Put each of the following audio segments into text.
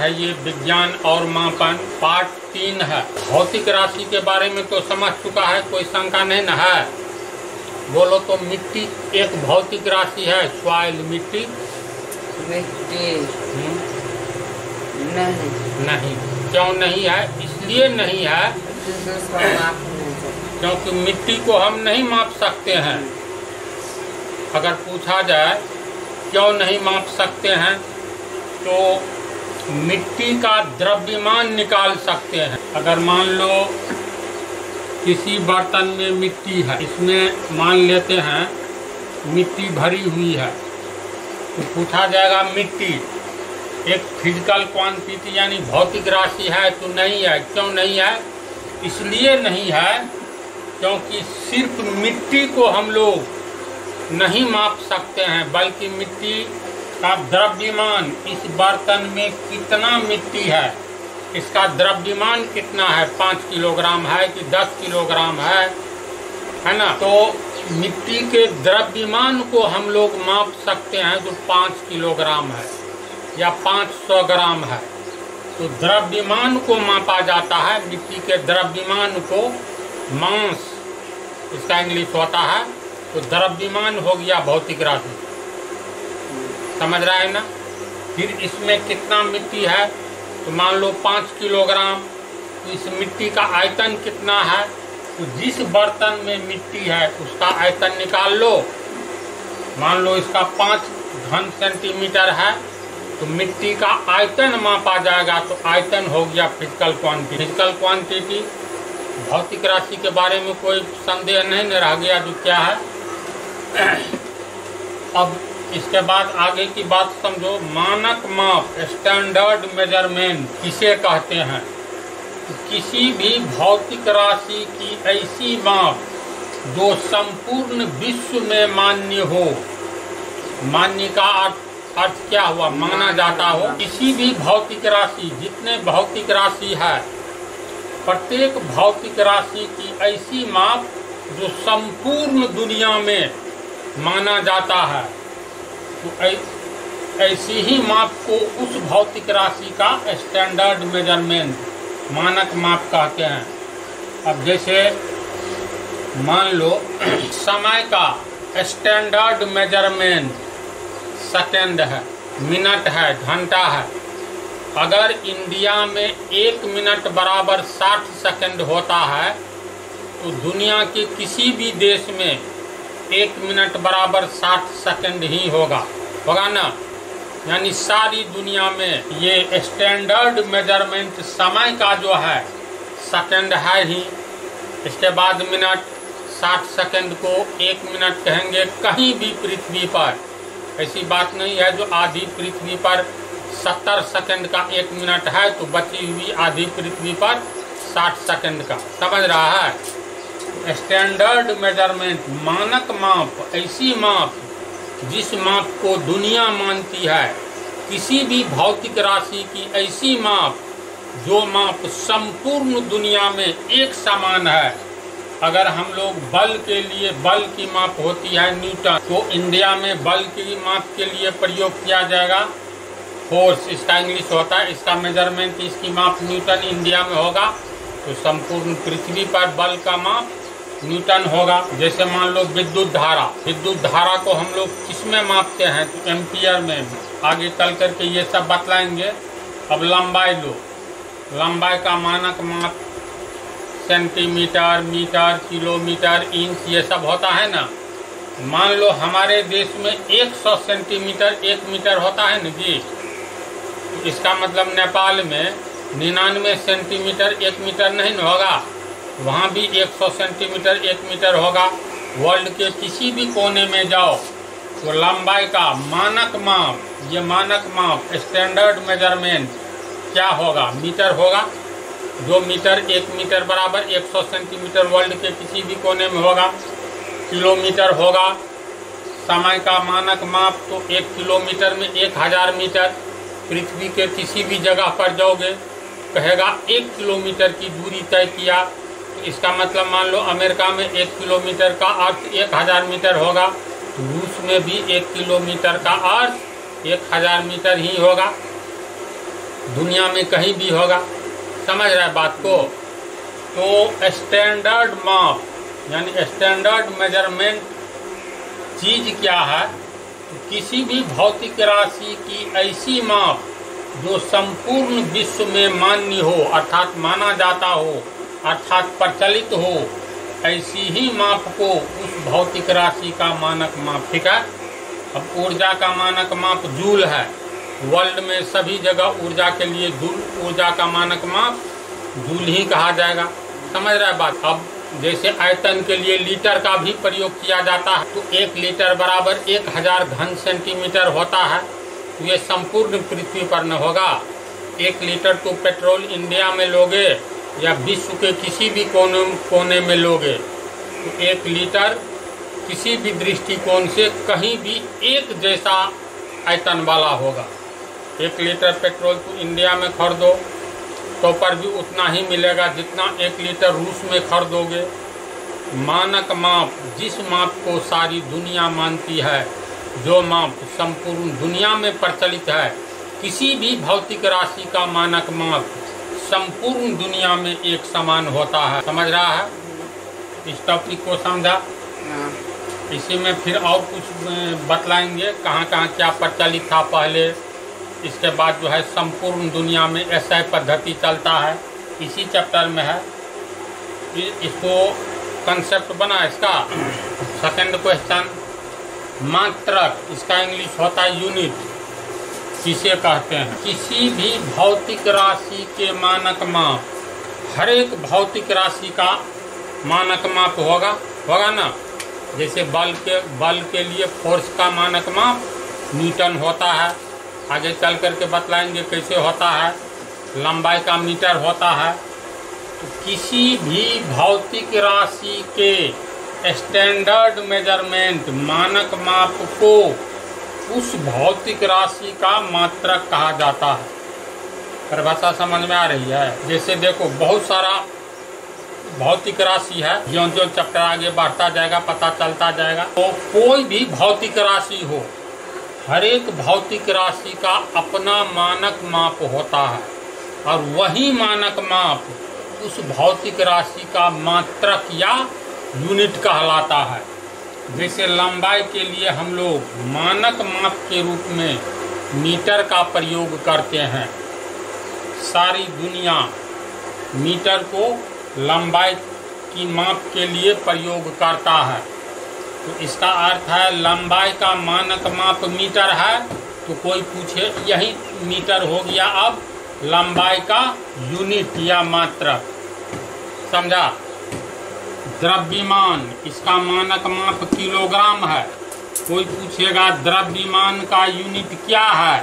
है ये विज्ञान और मापन पार्ट 3 है। भौतिक राशि के बारे में तो समझ चुका है, कोई शंका नहीं न है। बोलो तो मिट्टी एक भौतिक राशि है। सॉइल मिट्टी नहीं। क्यों नहीं है? इसलिए नहीं है क्योंकि मिट्टी को हम नहीं माप सकते हैं। अगर पूछा जाए क्यों नहीं माप सकते हैं तो मिट्टी का द्रव्यमान निकाल सकते हैं। अगर मान लो किसी बर्तन में मिट्टी है, इसमें मान लेते हैं मिट्टी भरी हुई है, तो पूछा जाएगा मिट्टी एक फिजिकल क्वांटिटी यानी भौतिक राशि है तो नहीं है। क्यों नहीं है? इसलिए नहीं है क्योंकि सिर्फ मिट्टी को हम लोग नहीं माप सकते हैं, बल्कि मिट्टी का द्रव्यमान, इस बर्तन में कितना मिट्टी है, इसका द्रव्यमान कितना है, 5 किलोग्राम है कि 10 किलोग्राम है ना। तो मिट्टी के द्रव्यमान को हम लोग माप सकते हैं जो 5 किलोग्राम है या 500 ग्राम है। तो द्रव्यमान को मापा जाता है। मिट्टी के द्रव्यमान को मास इसका इंग्लिश होता है, तो द्रव्यमान हो गया भौतिक राशि। समझ रहा है ना। फिर इसमें कितना मिट्टी है तो मान लो 5 किलोग्राम, तो इस मिट्टी का आयतन कितना है, तो जिस बर्तन में मिट्टी है उसका आयतन निकाल लो। मान लो इसका 5 घन सेंटीमीटर है तो मिट्टी का आयतन मापा जाएगा, तो आयतन हो गया फिजिकल क्वांटिटी। फिजिकल क्वांटिटी भौतिक राशि के बारे में कोई संदेह नहीं रह गया जो क्या है। अब इसके बाद आगे की बात समझो। मानक माप स्टैंडर्ड मेजरमेंट किसे कहते हैं? तो किसी भी भौतिक राशि की ऐसी माप जो संपूर्ण विश्व में मान्य हो। मान्य का अर्थ क्या हुआ? माना जाता हो। किसी भी भौतिक राशि, जितने भौतिक राशि है, प्रत्येक भौतिक राशि की ऐसी माप जो संपूर्ण दुनिया में माना जाता है, तो ऐसी ही माप को उस भौतिक राशि का स्टैंडर्ड मेजरमेंट, मानक माप कहते हैं। अब जैसे मान लो समय का स्टैंडर्ड मेजरमेंट सेकंड है, मिनट है, घंटा है। अगर इंडिया में 1 मिनट बराबर 60 सेकंड होता है तो दुनिया के किसी भी देश में 1 मिनट बराबर 60 सेकंड ही होगा ना। यानी सारी दुनिया में ये स्टैंडर्ड मेजरमेंट समय का जो है सेकंड है ही। इसके बाद मिनट, 60 सेकंड को 1 मिनट कहेंगे कहीं भी पृथ्वी पर। ऐसी बात नहीं है जो आधी पृथ्वी पर 70 सेकंड का 1 मिनट है तो बची हुई आधी पृथ्वी पर 60 सेकंड का। समझ रहा है? स्टैंडर्ड मेजरमेंट, मानक माप, ऐसी माप जिस माप को दुनिया मानती है। किसी भी भौतिक राशि की ऐसी माप जो माप संपूर्ण दुनिया में एक समान है। अगर हम लोग बल के लिए, बल की माप होती है न्यूटन, तो इंडिया में बल की माप के लिए प्रयोग किया जाएगा फोर्स, इसका इंग्लिश होता है। इसका मेजरमेंट, इसकी माप न्यूटन इंडिया में होगा, तो संपूर्ण पृथ्वी पर बल का माप न्यूटन होगा। जैसे मान लो विद्युत धारा, विद्युत धारा को हम लोग किसमें मापते हैं? तो एम्पियर में। आगे चल करके ये सब बतलाएंगे। अब लंबाई लो, लंबाई का मानक माप सेंटीमीटर, मीटर, किलोमीटर, इंच, ये सब होता है ना। मान लो हमारे देश में 100 सेंटीमीटर 1 मीटर होता है ना जी। इसका मतलब नेपाल में 99 सेंटीमीटर 1 मीटर नहीं न होगा, वहाँ भी 100 सेंटीमीटर 1 मीटर होगा। वर्ल्ड के किसी भी कोने में जाओ तो लंबाई का मानक माप, ये मानक माप स्टैंडर्ड मेजरमेंट क्या होगा? मीटर होगा। जो मीटर 1 मीटर बराबर 100 सेंटीमीटर वर्ल्ड के किसी भी कोने में होगा। किलोमीटर होगा। समय का मानक माप तो 1 किलोमीटर में 1000 मीटर। पृथ्वी के किसी भी जगह पर जाओगे कहेगा 1 किलोमीटर की दूरी तय किया, तो इसका मतलब मान लो अमेरिका में 1 किलोमीटर का अर्थ 1000 मीटर होगा। रूस में भी 1 किलोमीटर का अर्थ 1000 मीटर ही होगा। दुनिया में कहीं भी होगा। समझ रहे बात को? तो स्टैंडर्ड माप यानी स्टैंडर्ड मेजरमेंट चीज क्या है? तो किसी भी भौतिक राशि की ऐसी माप जो संपूर्ण विश्व में मान्य हो, अर्थात माना जाता हो, अर्थात प्रचलित हो, ऐसी ही माप को उस भौतिक राशि का मानक माप। ठीक है। अब ऊर्जा का मानक माप जूल है। वर्ल्ड में सभी जगह ऊर्जा के लिए जूल, ऊर्जा का मानक माप जूल ही कहा जाएगा। समझ रहा है बात? अब जैसे आयतन के लिए लीटर का भी प्रयोग किया जाता है, तो 1 लीटर बराबर 1000 घन सेंटीमीटर होता है। तो ये संपूर्ण पृथ्वी पर न होगा। 1 लीटर तो पेट्रोल इंडिया में लोगे या विश्व के किसी भी कोने में लोगे, तो 1 लीटर किसी भी दृष्टिकोण से कहीं भी एक जैसा आयतन वाला होगा। 1 लीटर पेट्रोल तो इंडिया में खरीदो तो पर भी उतना ही मिलेगा जितना 1 लीटर रूस में खरीदोगे। मानक माप, जिस माप को सारी दुनिया मानती है, जो माप संपूर्ण दुनिया में प्रचलित है, किसी भी भौतिक राशि का मानक माप संपूर्ण दुनिया में एक समान होता है। समझ रहा है? इस टॉपिक को समझा? इसी में फिर और कुछ बतलाएंगे कहाँ कहाँ क्या प्रचलित था पहले। इसके बाद जो है संपूर्ण दुनिया में SI पद्धति चलता है, इसी चैप्टर में है। इसको कंसेप्ट बना इसका। सेकंड क्वेश्चन, मात्रक, इसका इंग्लिश होता है यूनिट, किसे कहते हैं? किसी भी भौतिक राशि के मानक माप, हर एक भौतिक राशि का मानक माप होगा ना। जैसे बल के लिए फोर्स का मानक माप न्यूटन होता है। आगे चल करके बतलाएंगे कैसे होता है। लंबाई का मीटर होता है। तो किसी भी भौतिक राशि के स्टैंडर्ड मेजरमेंट, मानक माप को उस भौतिक राशि का मात्रक कहा जाता है। परिभाषा समझ में आ रही है? जैसे देखो, बहुत सारा भौतिक राशि है, जो जो चैप्टर आगे बढ़ता जाएगा पता चलता जाएगा। तो कोई भी भौतिक राशि हो, हर एक भौतिक राशि का अपना मानक माप होता है और वही मानक माप उस भौतिक राशि का मात्रक या यूनिट कहलाता है। जैसे लंबाई के लिए हम लोग मानक माप के रूप में मीटर का प्रयोग करते हैं। सारी दुनिया मीटर को लंबाई की माप के लिए प्रयोग करता है। तो इसका अर्थ है लंबाई का मानक माप मीटर है। तो कोई पूछे यही मीटर हो गया अब लंबाई का यूनिट या मात्रक। समझा? द्रव्यमान, इसका मानक माप किलोग्राम है। कोई पूछेगा द्रव्यमान का यूनिट क्या है,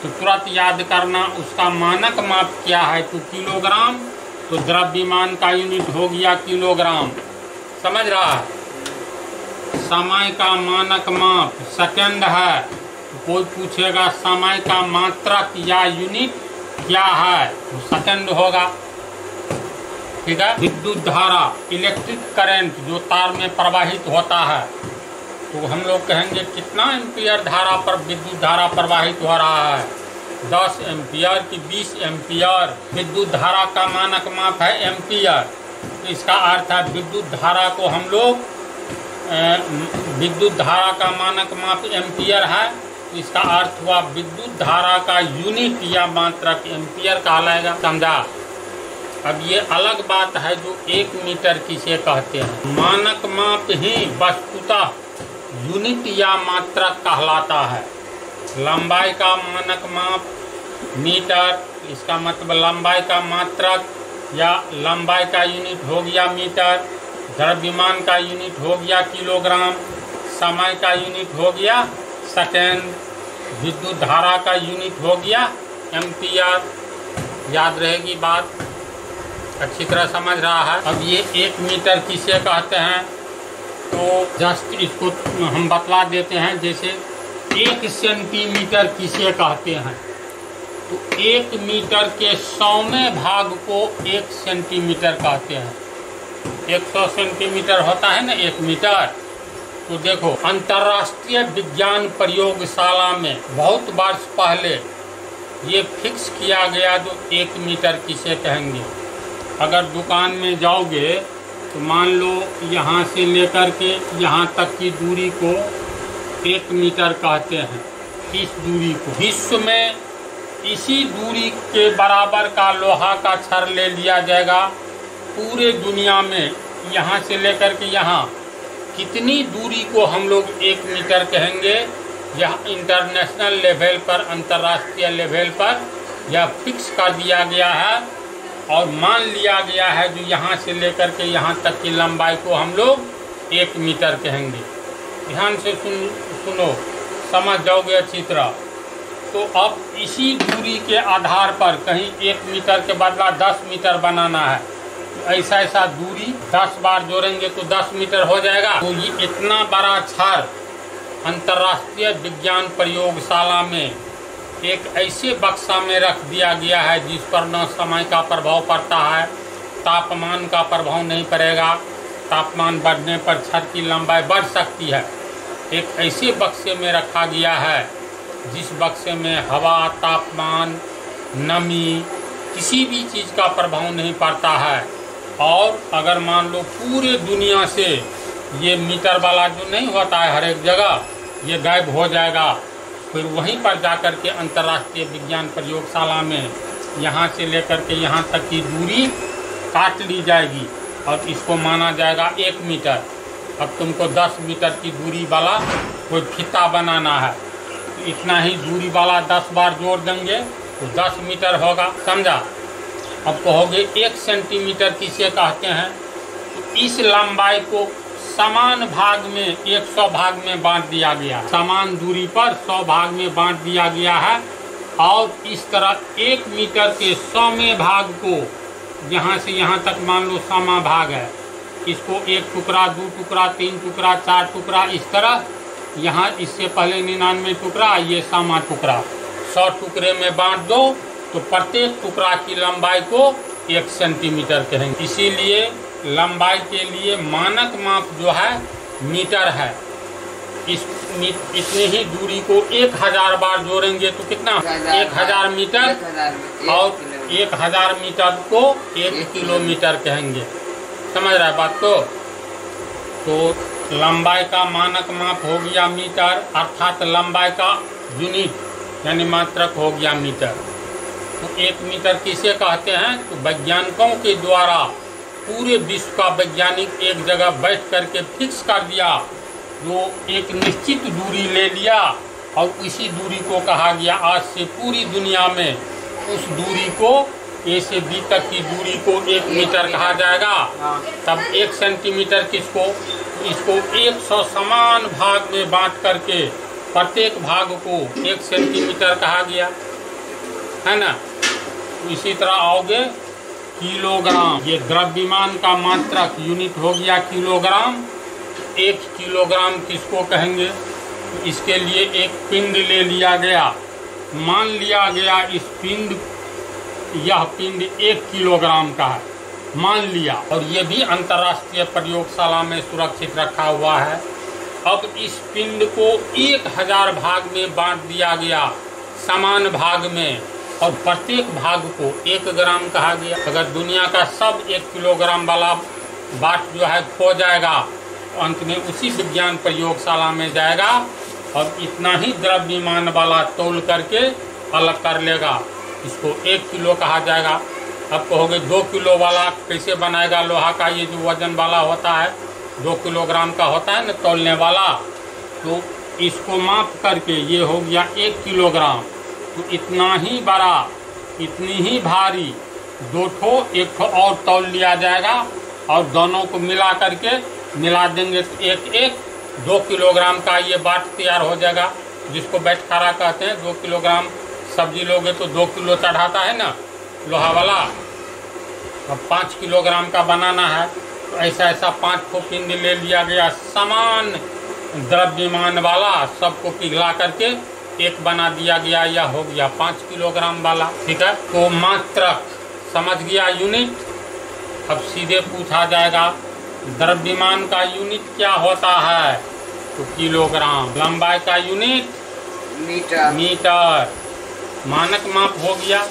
तो तुरंत याद करना उसका मानक माप क्या है, तो किलोग्राम। तो द्रव्यमान का यूनिट हो गया किलोग्राम। समझ रहा है? समय का मानक माप सेकंड है। तो कोई पूछेगा समय का मात्रक या यूनिट क्या है, तो सेकंड होगा। ठीक है। विद्युत धारा, इलेक्ट्रिक करंट जो तार में प्रवाहित होता है, तो हम लोग कहेंगे कितना एम्पियर धारा पर विद्युत धारा प्रवाहित हो रहा है, 10 एम्पियर की 20 एम्पियर। विद्युत धारा का मानक माप है एम्पियर। तो इसका अर्थ है विद्युत धारा को हम लोग विद्युत धारा का मानक माप एम्पियर है। तो इसका अर्थ हुआ विद्युत धारा का यूनिट या मात्रक एम्पियर कहलाएगा। समझा? अब ये अलग बात है जो 1 मीटर किसे कहते हैं। मानक माप ही वस्तुतः यूनिट या मात्रक कहलाता है। लंबाई का मानक माप मीटर, इसका मतलब लंबाई का मात्रक या लंबाई का यूनिट हो गया मीटर। द्रव्यमान का यूनिट हो गया किलोग्राम। समय का यूनिट हो गया सेकेंड। विद्युत धारा का यूनिट हो गया एम्पियर। याद रहेगी बात? अच्छी तरह समझ रहा है? अब ये 1 मीटर किसे कहते हैं, तो जस्ट इसको हम बतला देते हैं। जैसे 1 सेंटीमीटर किसे कहते हैं, तो 1 मीटर के 100वें भाग को 1 सेंटीमीटर कहते हैं। 100 सेंटीमीटर होता है ना 1 मीटर। तो देखो, अंतर्राष्ट्रीय विज्ञान प्रयोगशाला में बहुत वर्ष पहले ये फिक्स किया गया जो 1 मीटर किसे कहेंगे। अगर दुकान में जाओगे तो मान लो यहाँ से लेकर के यहाँ तक की दूरी को 1 मीटर कहते हैं। इस दूरी को विश्व में इसी दूरी के बराबर का लोहा का छड़ ले लिया जाएगा। पूरे दुनिया में यहाँ से लेकर के यहाँ कितनी दूरी को हम लोग 1 मीटर कहेंगे, यह इंटरनेशनल लेवल पर, अंतर्राष्ट्रीय लेवल पर यह फिक्स कर दिया गया है और मान लिया गया है जो यहाँ से लेकर के यहाँ तक की लंबाई को हम लोग 1 मीटर कहेंगे। ध्यान से सुनो, समझ जाओगे अच्छी तरह। तो अब इसी दूरी के आधार पर कहीं 1 मीटर के बदला 10 मीटर बनाना है, तो ऐसा दूरी 10 बार जोड़ेंगे तो 10 मीटर हो जाएगा। तो ये इतना बड़ा छड़ अंतर्राष्ट्रीय विज्ञान प्रयोगशाला में एक ऐसे बक्सा में रख दिया गया है जिस पर न समय का प्रभाव पड़ता है, तापमान का प्रभाव नहीं पड़ेगा। तापमान बढ़ने पर छड़ की लंबाई बढ़ सकती है। एक ऐसे बक्से में रखा गया है जिस बक्से में हवा, तापमान, नमी, किसी भी चीज़ का प्रभाव नहीं पड़ता है। और अगर मान लो पूरे दुनिया से ये मीटर वाला जो नहीं होता है हर एक जगह, ये गायब हो जाएगा, फिर वहीं पर जाकर के अंतर्राष्ट्रीय विज्ञान प्रयोगशाला में यहाँ से लेकर के यहाँ तक की दूरी काट ली जाएगी और इसको माना जाएगा 1 मीटर। अब तुमको 10 मीटर की दूरी वाला कोई फीता बनाना है, तो इतना ही दूरी वाला 10 बार जोड़ देंगे तो 10 मीटर होगा, समझा। अब कहोगे 1 सेंटीमीटर किसे कहते हैं, तो इस लंबाई को समान भाग में 100 भाग में बांट दिया गया। समान दूरी पर 100 भाग में बांट दिया गया है और इस तरह 1 मीटर के 100वें भाग को यहाँ से यहाँ तक मान लो 100वां भाग है, इसको 1 टुकड़ा, 2 टुकड़ा, 3 टुकड़ा, 4 टुकड़ा, इस तरह यहाँ इससे पहले 99 टुकड़ा, ये 100वां टुकड़ा, 100 टुकड़े में बांट दो तो प्रत्येक टुकड़ा की लंबाई को 1 सेंटीमीटर कहेंगे। इसीलिए लंबाई के लिए मानक माप जो है मीटर है। इतनी ही दूरी को 1000 बार जोड़ेंगे तो कितना, 1000 मीटर, और 1000 मीटर को 1 किलोमीटर कहेंगे। समझ रहा है बात को। तो लंबाई का मानक माप हो गया मीटर, अर्थात लंबाई का यूनिट यानी मात्रक हो गया मीटर। तो 1 मीटर किसे कहते हैं, तो वैज्ञानिकों के द्वारा पूरे विश्व का वैज्ञानिक एक जगह बैठ करके फिक्स कर दिया, जो एक निश्चित दूरी ले लिया और उसी दूरी को कहा गया। आज से पूरी दुनिया में उस दूरी को ए से बी तक की दूरी को 1 मीटर कहा जाएगा। तब 1 सेंटीमीटर किसको, इसको 100 समान भाग में बांट करके प्रत्येक भाग को 1 सेंटीमीटर कहा गया, है ना। इसी तरह आओगे किलोग्राम, ये द्रव्यमान का मात्रक यूनिट हो गया किलोग्राम। 1 किलोग्राम किसको कहेंगे, तो इसके लिए एक पिंड ले लिया गया, मान लिया गया इस पिंड, यह पिंड 1 किलोग्राम का है, मान लिया, और ये भी अंतर्राष्ट्रीय प्रयोगशाला में सुरक्षित रखा हुआ है। अब इस पिंड को 1000 भाग में बांट दिया गया समान भाग में, और प्रत्येक भाग को 1 ग्राम कहा गया। अगर दुनिया का सब 1 किलोग्राम वाला बाट जो है खो जाएगा तो अंत में उसी विज्ञान प्रयोगशाला में जाएगा और इतना ही द्रव्यमान वाला तौल करके अलग कर लेगा, इसको 1 किलो कहा जाएगा। अब कहोगे 2 किलो वाला कैसे बनाएगा, लोहा का ये जो वजन वाला होता है 2 किलोग्राम का होता है ना तौलने वाला, तो इसको माप करके ये हो गया 1 किलोग्राम। तो इतना ही बड़ा, इतनी ही भारी 2 ठो 1 ठो और तौल लिया जाएगा और दोनों को मिला करके मिला देंगे तो 2 किलोग्राम का ये बाट तैयार हो जाएगा, जिसको बैठखारा कहते हैं। 2 किलोग्राम सब्जी लोगे तो 2 किलो चढ़ाता है ना लोहा वाला। अब 5 किलोग्राम का बनाना है तो ऐसा 5 ठो पिंड ले लिया गया समान द्रव्यमान वाला, सबको पिघला करके 1 बना दिया गया, या हो गया 5 किलोग्राम वाला, ठीक है। तो मात्रक समझ गया, यूनिट। अब सीधे पूछा जाएगा द्रव्यमान का यूनिट क्या होता है, तो किलोग्राम। लंबाई का यूनिट मीटर। मानक माप हो गया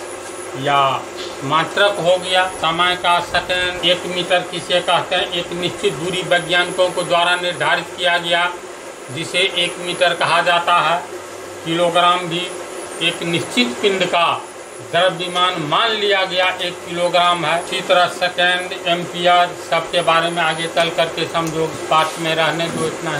या मात्रक हो गया। समय का सेकंड, 1 मीटर किसे कहते हैं, एक निश्चित दूरी वैज्ञानिकों को द्वारा निर्धारित किया गया जिसे 1 मीटर कहा जाता है। किलोग्राम भी एक निश्चित पिंड का द्रव्यमान मान लिया गया 1 किलोग्राम है। इसी तरह सेकंड, एम्पियर, सबके बारे में आगे चल करके समझो, पाठ में रहने दो, इतना ही।